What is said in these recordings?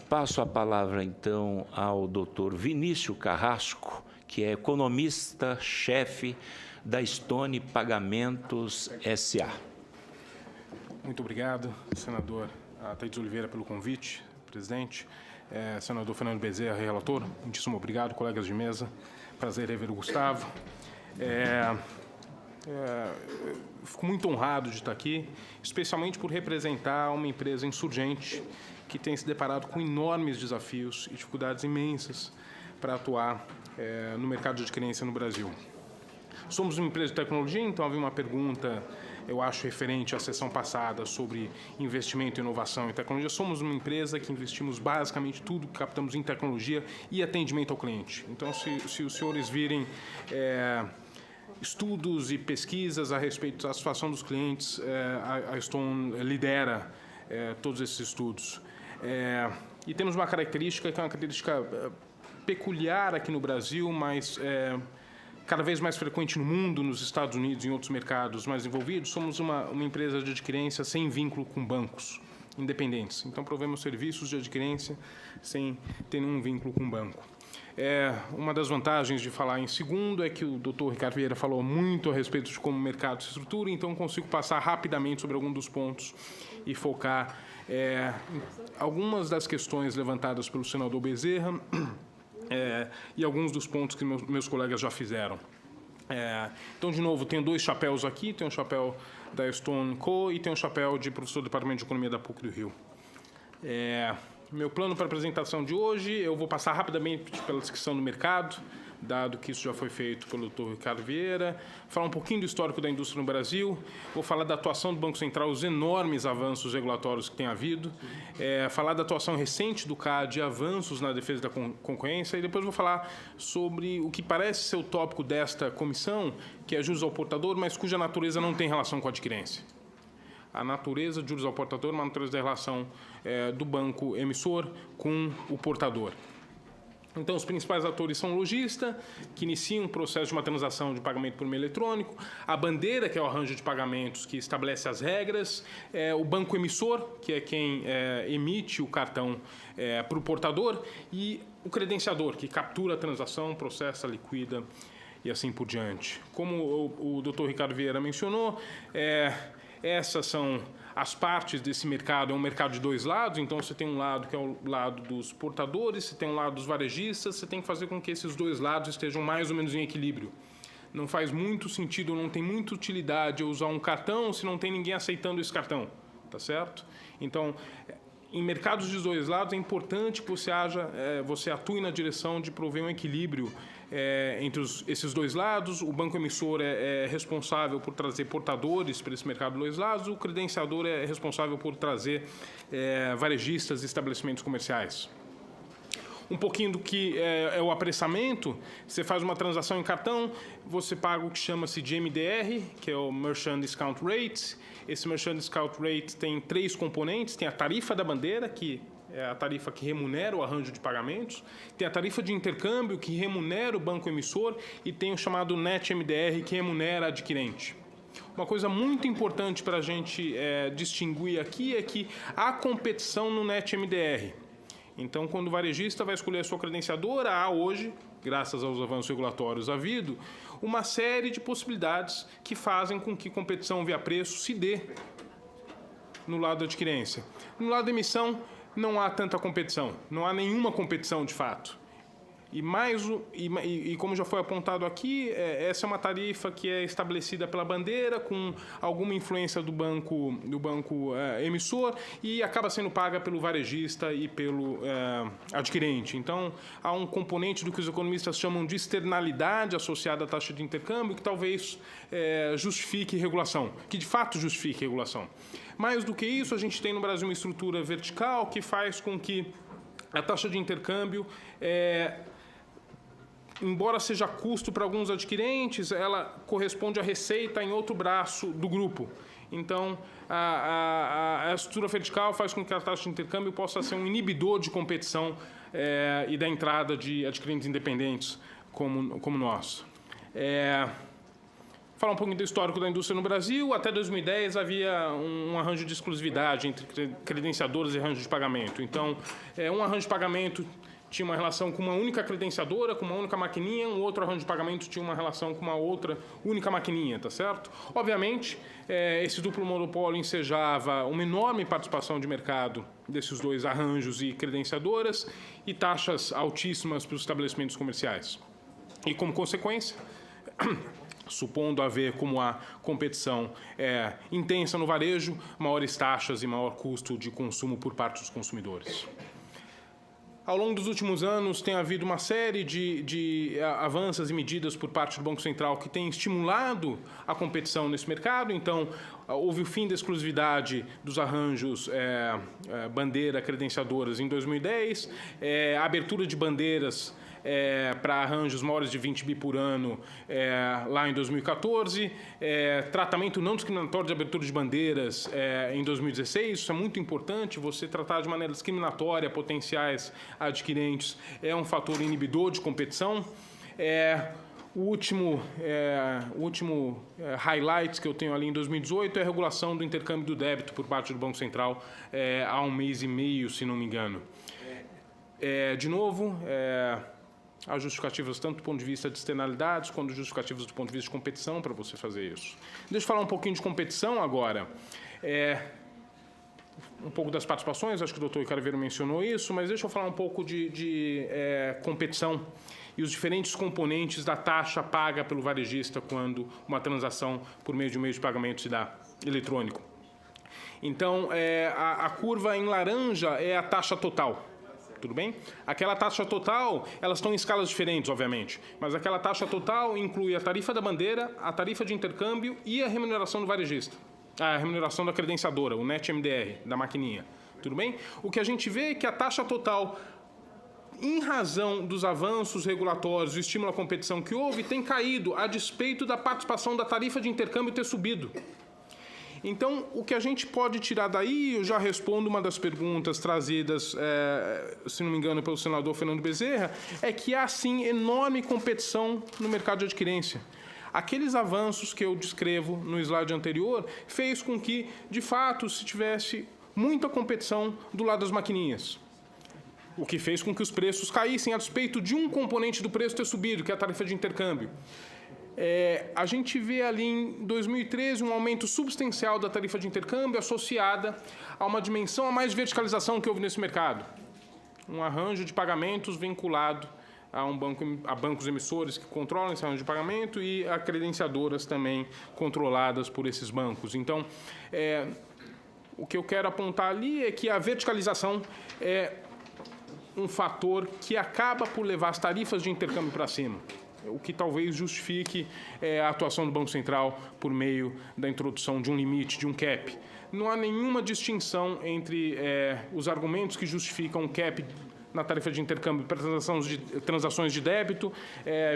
Passo a palavra, então, ao doutor Vinícius Carrasco, que é economista-chefe da Stone Pagamentos S.A. Muito obrigado, senador Thaís Oliveira, pelo convite, presidente. Senador Fernando Bezerra, relator, muitíssimo obrigado, colegas de mesa. Prazer rever o Gustavo. Fico muito honrado de estar aqui, especialmente por representar uma empresa insurgente que tem se deparado com enormes desafios e dificuldades imensas para atuar no mercado de adquirência no Brasil. Somos uma empresa de tecnologia, então havia uma pergunta, eu acho, referente à sessão passada sobre investimento, inovação e tecnologia. Somos uma empresa que investimos basicamente tudo que captamos em tecnologia e atendimento ao cliente. Então, se os senhores virem estudos e pesquisas a respeito da situação dos clientes, a Stone lidera todos esses estudos. E temos uma característica que é uma característica peculiar aqui no Brasil, mas cada vez mais frequente no mundo, nos Estados Unidos e em outros mercados mais envolvidos. Somos uma empresa de adquirência sem vínculo com bancos independentes. Então, provemos serviços de adquirência sem ter nenhum vínculo com banco. Uma das vantagens de falar em segundo é que o doutor Ricardo Vieira falou muito a respeito de como o mercado se estrutura, então consigo passar rapidamente sobre alguns dos pontos e focar em algumas das questões levantadas pelo senador Bezerra e alguns dos pontos que meus colegas já fizeram. Então, de novo, tenho dois chapéus aqui, tem um chapéu da Stone Co. e tem um chapéu de professor do Departamento de Economia da PUC do Rio. Meu plano para a apresentação de hoje, eu vou passar rapidamente pela descrição do mercado, dado que isso já foi feito pelo Dr. Ricardo Vieira, falar um pouquinho do histórico da indústria no Brasil, vou falar da atuação do Banco Central, os enormes avanços regulatórios que tem havido, falar da atuação recente do CAD, avanços na defesa da concorrência, e depois vou falar sobre o que parece ser o tópico desta comissão, que é juros ao portador, mas cuja natureza não tem relação com a adquirência. A natureza de juros ao portador é uma natureza da relação do banco emissor com o portador. Então, os principais atores são o lojista, que inicia um processo de uma transação de pagamento por meio eletrônico, a bandeira, que é o arranjo de pagamentos que estabelece as regras, o banco emissor, que é quem emite o cartão para o portador, e o credenciador, que captura a transação, processa, liquida e assim por diante. Como o Dr. Ricardo Vieira mencionou, essas são as partes desse mercado. É um mercado de dois lados, então você tem um lado que é o lado dos portadores, você tem um lado dos varejistas, você tem que fazer com que esses dois lados estejam mais ou menos em equilíbrio. Não faz muito sentido, não tem muita utilidade eu usar um cartão se não tem ninguém aceitando esse cartão, tá certo? Então, em mercados de dois lados, é importante que você atue na direção de prover um equilíbrio entre esses dois lados. O banco emissor é responsável por trazer portadores para esse mercado de dois lados, o credenciador é responsável por trazer varejistas e estabelecimentos comerciais. Um pouquinho do que é o apressamento. Você faz uma transação em cartão, você paga o que chama-se de MDR, que é o Merchant Discount Rate. Esse Merchant Discount Rate tem três componentes. Tem a tarifa da bandeira, que é a tarifa que remunera o arranjo de pagamentos. Tem a tarifa de intercâmbio, que remunera o banco emissor. E tem o chamado Net MDR, que remunera o adquirente. Uma coisa muito importante para a gente distinguir aqui é que há competição no Net MDR. Então, quando o varejista vai escolher a sua credenciadora, há hoje, graças aos avanços regulatórios havido, uma série de possibilidades que fazem com que competição via preço se dê no lado da adquirência. No lado da emissão, não há tanta competição, não há nenhuma competição de fato. E como já foi apontado aqui, essa é uma tarifa que é estabelecida pela bandeira, com alguma influência do banco emissor, e acaba sendo paga pelo varejista e pelo adquirente. Então, há um componente do que os economistas chamam de externalidade associada à taxa de intercâmbio, que talvez justifique regulação, que de fato justifique regulação. Mais do que isso, a gente tem no Brasil uma estrutura vertical que faz com que a taxa de intercâmbio embora seja custo para alguns adquirentes, ela corresponde à receita em outro braço do grupo. Então, a estrutura vertical faz com que a taxa de intercâmbio possa ser um inibidor de competição e da entrada de adquirentes independentes como nós. Falar um pouquinho do histórico da indústria no Brasil. Até 2010 havia um arranjo de exclusividade entre credenciadoras e arranjo de pagamento. Então, um arranjo de pagamento tinha uma relação com uma única credenciadora, com uma única maquininha, um outro arranjo de pagamento tinha uma relação com uma outra única maquininha, tá certo? Obviamente, esse duplo monopólio ensejava uma enorme participação de mercado desses dois arranjos e credenciadoras e taxas altíssimas para os estabelecimentos comerciais. E, como consequência, supondo haver como a competição intensa no varejo, maiores taxas e maior custo de consumo por parte dos consumidores. Ao longo dos últimos anos, tem havido uma série de avanços e medidas por parte do Banco Central que têm estimulado a competição nesse mercado. Então, houve o fim da exclusividade dos arranjos bandeira credenciadoras em 2010, a abertura de bandeiras para arranjos maiores de 20 bi por ano lá em 2014, tratamento não discriminatório de abertura de bandeiras em 2016, isso é muito importante, você tratar de maneira discriminatória potenciais adquirentes é um fator inibidor de competição. O último highlight que eu tenho ali em 2018 é a regulação do intercâmbio do débito por parte do Banco Central há 1 mês e meio, se não me engano. De novo, há justificativas tanto do ponto de vista de externalidades quanto justificativas do ponto de vista de competição para você fazer isso. Deixa eu falar um pouquinho de competição agora. Um pouco das participações, acho que o doutor Caraveiro mencionou isso, mas deixa eu falar um pouco de competição e os diferentes componentes da taxa paga pelo varejista quando uma transação por meio de um meio de pagamento se dá eletrônico. Então, a curva em laranja é a taxa total. Tudo bem? Aquela taxa total, elas estão em escalas diferentes, obviamente, mas aquela taxa total inclui a tarifa da bandeira, a tarifa de intercâmbio e a remuneração do varejista. A remuneração da credenciadora, o net MDR, da maquininha. Tudo bem? O que a gente vê é que a taxa total, em razão dos avanços regulatórios e o estímulo à competição que houve, tem caído a despeito da participação da tarifa de intercâmbio ter subido. Então, o que a gente pode tirar daí, eu já respondo uma das perguntas trazidas, se não me engano, pelo senador Fernando Bezerra, é que há, sim, enorme competição no mercado de adquirência. Aqueles avanços que eu descrevo no slide anterior fez com que, de fato, se tivesse muita competição do lado das maquininhas, o que fez com que os preços caíssem a despeito de um componente do preço ter subido, que é a tarifa de intercâmbio. A gente vê ali em 2013 um aumento substancial da tarifa de intercâmbio associada a uma dimensão a mais verticalização que houve nesse mercado. Um arranjo de pagamentos vinculado a bancos emissores que controlam esse arranjo de pagamento e a credenciadoras também controladas por esses bancos. Então, o que eu quero apontar ali é que a verticalização é um fator que acaba por levar as tarifas de intercâmbio para cima, o que talvez justifique a atuação do Banco Central por meio da introdução de um limite, de um cap. Não há nenhuma distinção entre os argumentos que justificam o cap na tarifa de intercâmbio para transações de débito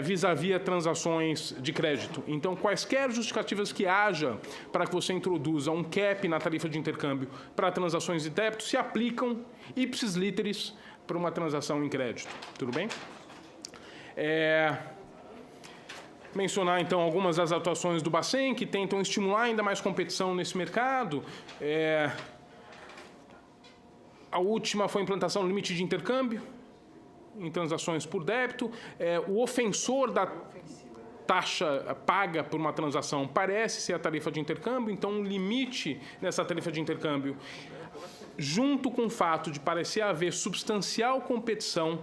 vis-à-vis transações de crédito. Então, quaisquer justificativas que haja para que você introduza um cap na tarifa de intercâmbio para transações de débito se aplicam ipsis literis para uma transação em crédito. Tudo bem? Mencionar, então, algumas das atuações do Bacen, que tentam estimular ainda mais competição nesse mercado. A última foi a implantação do limite de intercâmbio em transações por débito. O ofensor da taxa paga por uma transação parece ser a tarifa de intercâmbio, então um limite nessa tarifa de intercâmbio, junto com o fato de parecer haver substancial competição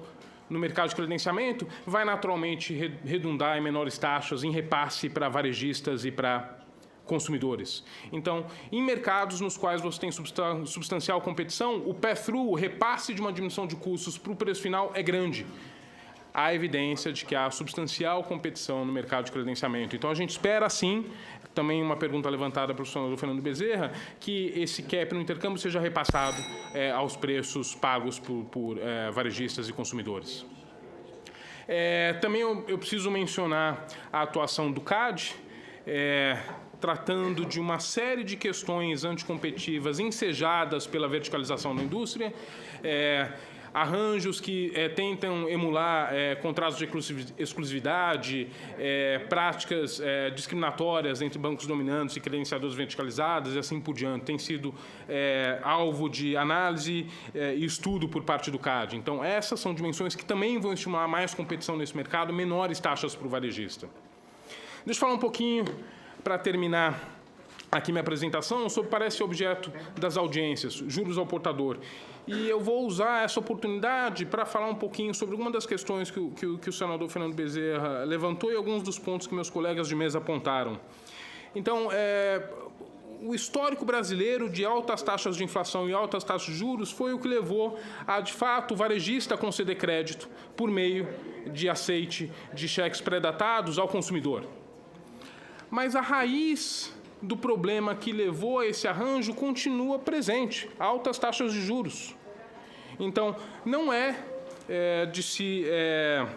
no mercado de credenciamento, vai naturalmente redundar em menores taxas, em repasse para varejistas e para consumidores. Então, em mercados nos quais você tem substancial competição, o pass-through, o repasse de uma diminuição de custos para o preço final é grande. Há evidência de que há substancial competição no mercado de credenciamento. Então, a gente espera, sim, também uma pergunta levantada pelo senador Fernando Bezerra, que esse cap no intercâmbio seja repassado aos preços pagos por varejistas e consumidores. Também eu preciso mencionar a atuação do CAD, tratando de uma série de questões anticompetitivas ensejadas pela verticalização da indústria. arranjos que tentam emular contratos de exclusividade, práticas discriminatórias entre bancos dominantes e credenciadoras verticalizadas e assim por diante. Tem sido alvo de análise e estudo por parte do CAD. Então, essas são dimensões que também vão estimular mais competição nesse mercado, menores taxas para o varejista. Deixa eu falar um pouquinho, para terminar aqui minha apresentação, sobre parece objeto das audiências, juros ao portador. E eu vou usar essa oportunidade para falar um pouquinho sobre algumas das questões que o senador Fernando Bezerra levantou e alguns dos pontos que meus colegas de mesa apontaram. Então, o histórico brasileiro de altas taxas de inflação e altas taxas de juros foi o que levou a, de fato, o varejista conceder crédito por meio de aceite de cheques pré-datados ao consumidor. Mas a raiz do problema que levou a esse arranjo continua presente, altas taxas de juros. Então, não é de se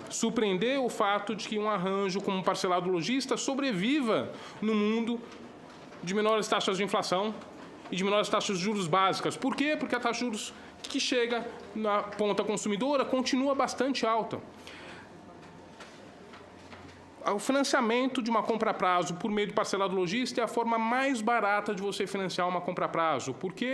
surpreender o fato de que um arranjo como parcelado lojista sobreviva no mundo de menores taxas de inflação e de menores taxas de juros básicas. Por quê? Porque a taxa de juros que chega na ponta consumidora continua bastante alta. O financiamento de uma compra a prazo por meio do parcelado lojista é a forma mais barata de você financiar uma compra a prazo. Por quê?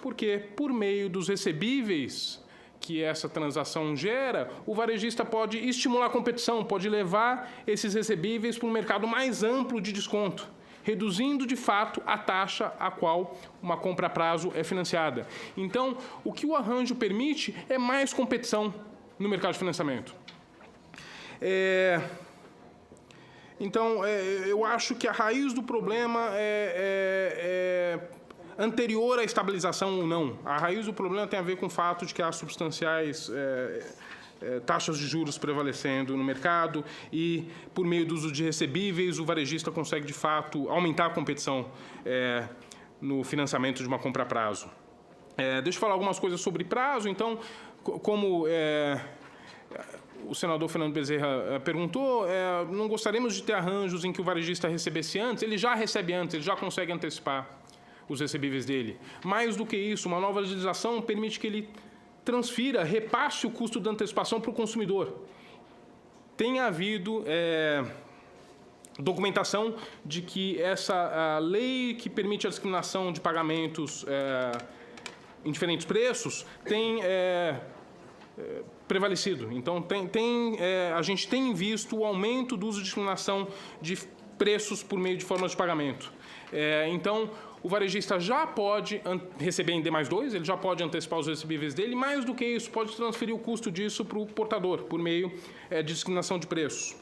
Porque, por meio dos recebíveis que essa transação gera, o varejista pode estimular a competição, pode levar esses recebíveis para um mercado mais amplo de desconto, reduzindo, de fato, a taxa a qual uma compra a prazo é financiada. Então, o que o arranjo permite é mais competição no mercado de financiamento. Então, eu acho que a raiz do problema é anterior à estabilização ou não. A raiz do problema tem a ver com o fato de que há substanciais taxas de juros prevalecendo no mercado e, por meio do uso de recebíveis, o varejista consegue, de fato, aumentar a competição no financiamento de uma compra a prazo. Deixa eu falar algumas coisas sobre prazo. Então, como o senador Fernando Bezerra perguntou, não gostaríamos de ter arranjos em que o varejista recebesse antes. Ele já recebe antes, ele já consegue antecipar os recebíveis dele. Mais do que isso, uma nova legislação permite que ele transfira, repasse o custo da antecipação para o consumidor. Tem havido documentação de que a lei que permite a discriminação de pagamentos em diferentes preços tem prevalecido. Então, a gente tem visto o aumento do uso de discriminação de preços por meio de formas de pagamento. Então, o varejista já pode receber em D+2, ele já pode antecipar os recebíveis dele, mais do que isso, pode transferir o custo disso para o portador, por meio de discriminação de preços.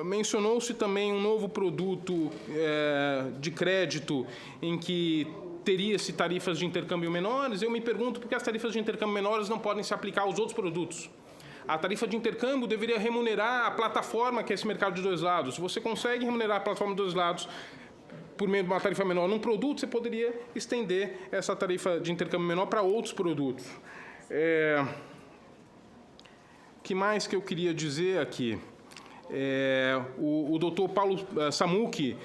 Mencionou-se também um novo produto de crédito em que teria-se tarifas de intercâmbio menores. Eu me pergunto por que as tarifas de intercâmbio menores não podem se aplicar aos outros produtos. A tarifa de intercâmbio deveria remunerar a plataforma, que é esse mercado de dois lados. Se você consegue remunerar a plataforma de dois lados por meio de uma tarifa menor num produto, você poderia estender essa tarifa de intercâmbio menor para outros produtos. O que mais que eu queria dizer aqui? O doutor Paulo Samucchi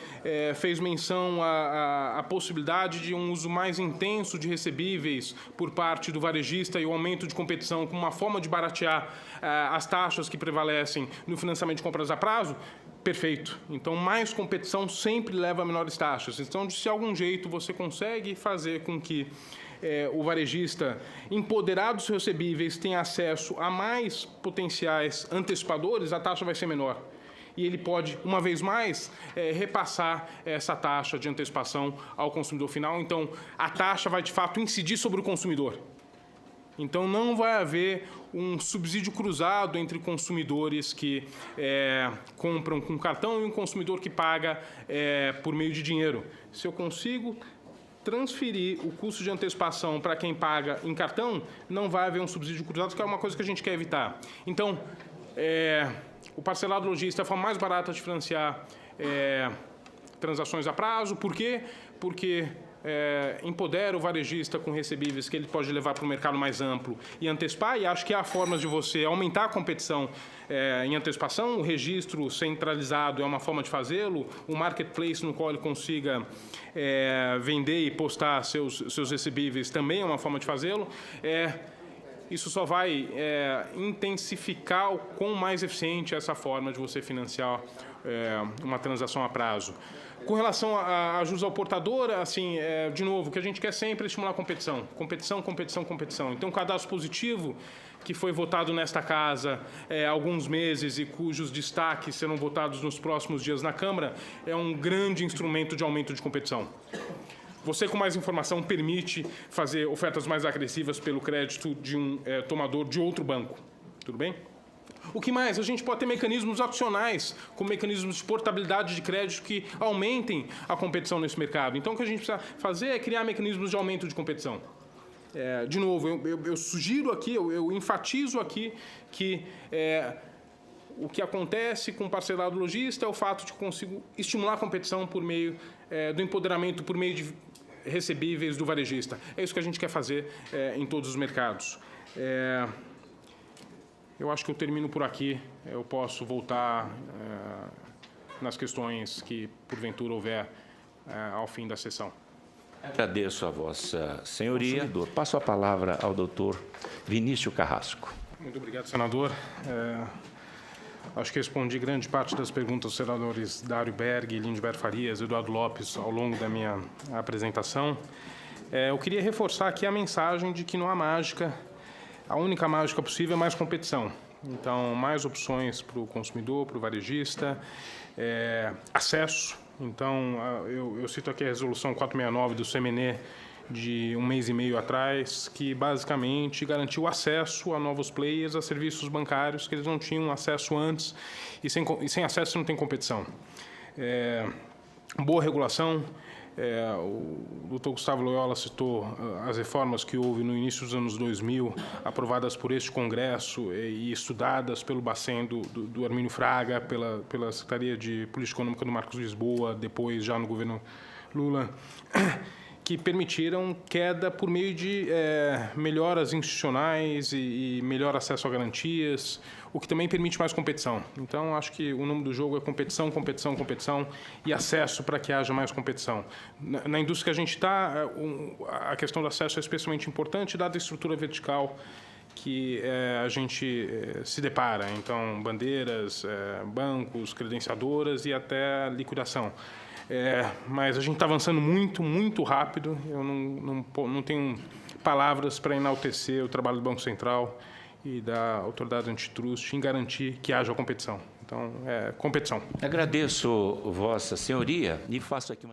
fez menção à possibilidade de um uso mais intenso de recebíveis por parte do varejista e o aumento de competição como uma forma de baratear as taxas que prevalecem no financiamento de compras a prazo. Perfeito. Então, mais competição sempre leva a menores taxas. Então, de algum jeito, você consegue fazer com que o varejista, empoderado dos recebíveis, tenha acesso a mais potenciais antecipadores, a taxa vai ser menor. E ele pode, uma vez mais, repassar essa taxa de antecipação ao consumidor final. Então, a taxa vai, de fato, incidir sobre o consumidor. Então, não vai haver um subsídio cruzado entre consumidores que compram com cartão e um consumidor que paga por meio de dinheiro. Se eu consigo transferir o custo de antecipação para quem paga em cartão, não vai haver um subsídio cruzado, que é uma coisa que a gente quer evitar. Então, o parcelado lojista é a forma mais barata de financiar transações a prazo. Por quê? Porque empodera o varejista com recebíveis que ele pode levar para o mercado mais amplo e antecipar, e acho que há formas de você aumentar a competição em antecipação. O registro centralizado é uma forma de fazê-lo, o marketplace no qual ele consiga vender e postar seus recebíveis também é uma forma de fazê-lo. Isso só vai intensificar o quão mais eficiente é essa forma de você financiar uma transação a prazo. Com relação a juros ao portador, assim, de novo, o que a gente quer sempre é estimular a competição. Competição, competição, competição. Então, o cadastro positivo, que foi votado nesta casa há alguns meses e cujos destaques serão votados nos próximos dias na Câmara, é um grande instrumento de aumento de competição. Você, com mais informação, permite fazer ofertas mais agressivas pelo crédito de um tomador de outro banco. Tudo bem? O que mais? A gente pode ter mecanismos opcionais, como mecanismos de portabilidade de crédito que aumentem a competição nesse mercado. Então, o que a gente precisa fazer é criar mecanismos de aumento de competição. De novo, eu sugiro aqui, eu enfatizo aqui que o que acontece com o parcelado lojista é o fato de que consigo estimular a competição por meio do empoderamento, por meio de recebíveis do varejista. É isso que a gente quer fazer em todos os mercados. Eu acho que eu termino por aqui. Eu posso voltar nas questões que, porventura, houver ao fim da sessão. Agradeço a Vossa Senhoria. Passo a palavra ao doutor Vinícius Carrasco. Muito obrigado, senador. Acho que respondi grande parte das perguntas dos senadores Dário Berg, Lindbergh Farias, Eduardo Lopes ao longo da minha apresentação. Eu queria reforçar aqui a mensagem de que não há mágica. A única mágica possível é mais competição. Então, mais opções para o consumidor, para o varejista, acesso. Então, eu cito aqui a resolução 469 do CMNE de 1 mês e meio atrás, que basicamente garantiu acesso a novos players, a serviços bancários que eles não tinham acesso antes, e sem acesso não tem competição. Boa regulação. O Dr. Gustavo Loyola citou as reformas que houve no início dos anos 2000, aprovadas por este Congresso e estudadas pelo Bacen do Hermínio Fraga, pela Secretaria de Política Econômica do Marcos Lisboa, depois já no governo Lula, que permitiram queda por meio de melhoras institucionais e melhor acesso a garantias, o que também permite mais competição. Então, acho que o nome do jogo é competição, competição, competição e acesso para que haja mais competição. Na indústria que a gente está, a questão do acesso é especialmente importante, dada a estrutura vertical que a gente se depara. Então, bandeiras, bancos, credenciadoras e até liquidação. Mas a gente está avançando muito, muito rápido. Eu não tenho palavras para enaltecer o trabalho do Banco Central e da Autoridade Antitrust em garantir que haja competição. Então, competição. Agradeço Vossa Senhoria e faço aqui uma...